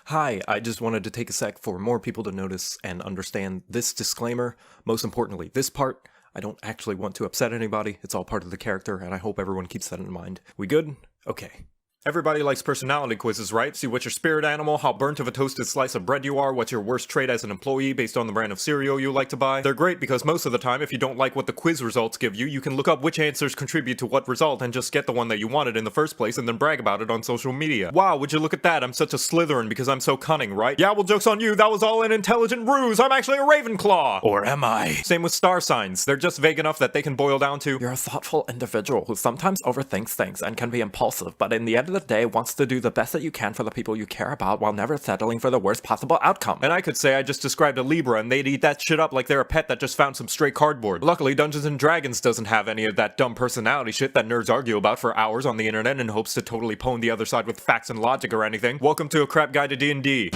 Hi, I just wanted to take a sec for more people to notice and understand this disclaimer. Most importantly, this part, I don't actually want to upset anybody. It's all part of the character, and I hope everyone keeps that in mind. We good? Okay. Everybody likes personality quizzes, right? See what's your spirit animal, how burnt of a toasted slice of bread you are, what's your worst trait as an employee based on the brand of cereal you like to buy. They're great because most of the time, if you don't like what the quiz results give you, you can look up which answers contribute to what result and just get the one that you wanted in the first place and then brag about it on social media. Wow, would you look at that? I'm such a Slytherin because I'm so cunning, right? Yeah, well, joke's on you, that was all an intelligent ruse. I'm actually a Ravenclaw! Or am I? Same with star signs. They're just vague enough that they can boil down to, you're a thoughtful individual who sometimes overthinks things and can be impulsive, but in the end of the day wants to do the best that you can for the people you care about while never settling for the worst possible outcome. And I could say I just described a Libra and they'd eat that shit up like they're a pet that just found some stray cardboard. Luckily, Dungeons & Dragons doesn't have any of that dumb personality shit that nerds argue about for hours on the internet in hopes to totally pwn the other side with facts and logic or anything. Welcome to A Crap Guide to D&D.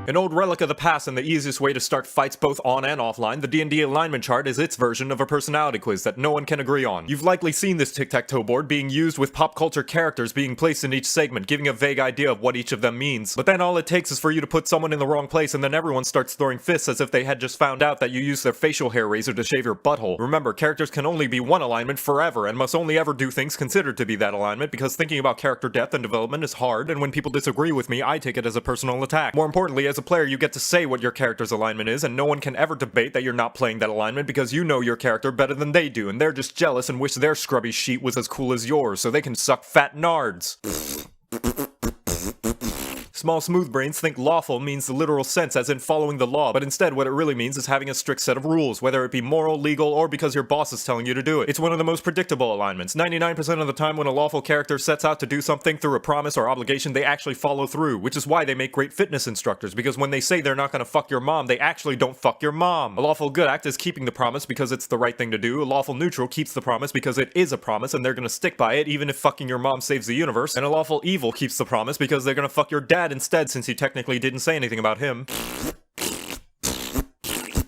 An old relic of the past and the easiest way to start fights both on and offline, the D&D alignment chart is its version of a personality quiz that no one can agree on. You've likely seen this tic-tac-toe board being used with pop culture characters being placed in each segment, giving a vague idea of what each of them means. But then all it takes is for you to put someone in the wrong place and then everyone starts throwing fists as if they had just found out that you used their facial hair razor to shave your butthole. Remember, characters can only be one alignment forever and must only ever do things considered to be that alignment because thinking about character depth and development is hard, and when people disagree with me, I take it as a personal attack. More importantly, as a player, you get to say what your character's alignment is, and no one can ever debate that you're not playing that alignment because you know your character better than they do, and they're just jealous and wish their scrubby sheet was as cool as yours, so they can suck fat nards. Small smooth brains think lawful means the literal sense as in following the law, but instead what it really means is having a strict set of rules, whether it be moral, legal, or because your boss is telling you to do it. It's one of the most predictable alignments. 99% of the time when a lawful character sets out to do something through a promise or obligation, they actually follow through, which is why they make great fitness instructors, because when they say they're not gonna fuck your mom, they actually don't fuck your mom. A lawful good act is keeping the promise because it's the right thing to do. A lawful neutral keeps the promise because it is a promise and they're gonna stick by it even if fucking your mom saves the universe. And a lawful evil keeps the promise because they're gonna fuck your dad instead since you technically didn't say anything about him.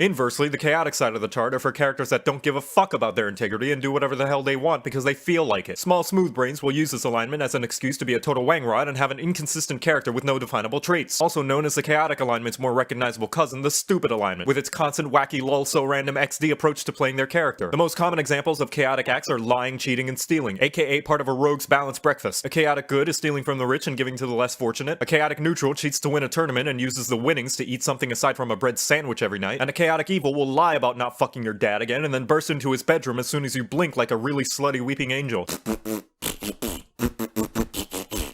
Inversely, the chaotic side of the chart are for characters that don't give a fuck about their integrity and do whatever the hell they want because they feel like it. Small smooth brains will use this alignment as an excuse to be a total wangrod and have an inconsistent character with no definable traits. Also known as the chaotic alignment's more recognizable cousin, the stupid alignment, with its constant wacky lol so random XD approach to playing their character. The most common examples of chaotic acts are lying, cheating, and stealing, aka part of a rogue's balanced breakfast. A chaotic good is stealing from the rich and giving to the less fortunate. A chaotic neutral cheats to win a tournament and uses the winnings to eat something aside from a bread sandwich every night. And a chaotic evil will lie about not fucking your dad again and then burst into his bedroom as soon as you blink like a really slutty weeping angel.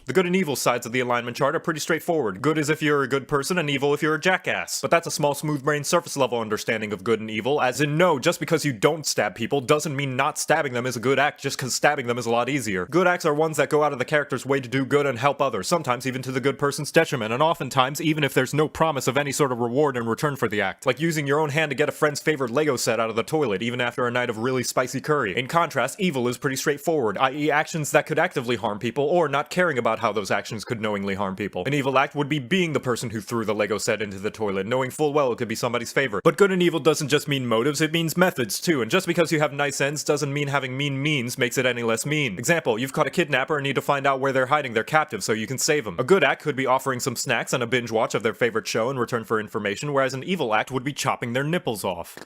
The good and evil sides of the alignment chart are pretty straightforward. Good is if you're a good person, and evil if you're a jackass. But that's a small smooth brain surface level understanding of good and evil, as in no, just because you don't stab people doesn't mean not stabbing them is a good act just because stabbing them is a lot easier. Good acts are ones that go out of the character's way to do good and help others, sometimes even to the good person's detriment, and oftentimes even if there's no promise of any sort of reward in return for the act. Like using your own hand to get a friend's favorite Lego set out of the toilet, even after a night of really spicy curry. In contrast, evil is pretty straightforward, i.e. actions that could actively harm people, or not caring about how those actions could knowingly harm people. An evil act would be being the person who threw the Lego set into the toilet, knowing full well it could be somebody's favorite. But good and evil doesn't just mean motives, it means methods too, and just because you have nice ends doesn't mean having mean means makes it any less mean. Example, you've caught a kidnapper and need to find out where they're hiding their captive so you can save them. A good act could be offering some snacks and a binge watch of their favorite show in return for information, whereas an evil act would be chopping their nipples off.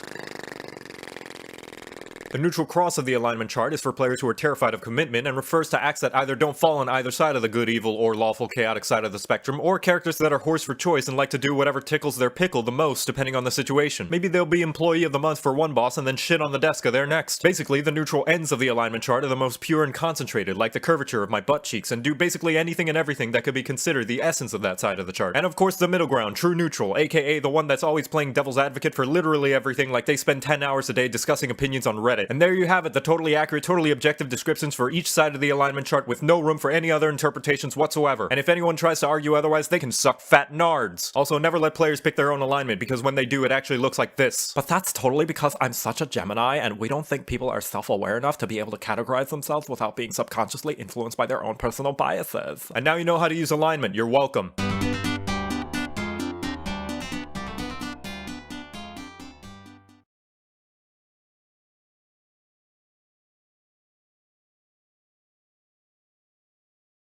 The neutral cross of the alignment chart is for players who are terrified of commitment and refers to acts that either don't fall on either side of the good, evil, or lawful, chaotic side of the spectrum, or characters that are horse for choice and like to do whatever tickles their pickle the most depending on the situation. Maybe they'll be employee of the month for one boss and then shit on the desk of their next. Basically, the neutral ends of the alignment chart are the most pure and concentrated, like the curvature of my butt cheeks, and do basically anything and everything that could be considered the essence of that side of the chart. And of course the middle ground, true neutral, aka the one that's always playing devil's advocate for literally everything, like they spend 10 hours a day discussing opinions on Reddit. And there you have it, the totally accurate, totally objective descriptions for each side of the alignment chart with no room for any other interpretations whatsoever. And if anyone tries to argue otherwise, they can suck fat nards. Also, never let players pick their own alignment, because when they do, it actually looks like this. But that's totally because I'm such a Gemini, and we don't think people are self-aware enough to be able to categorize themselves without being subconsciously influenced by their own personal biases. And now you know how to use alignment. You're welcome.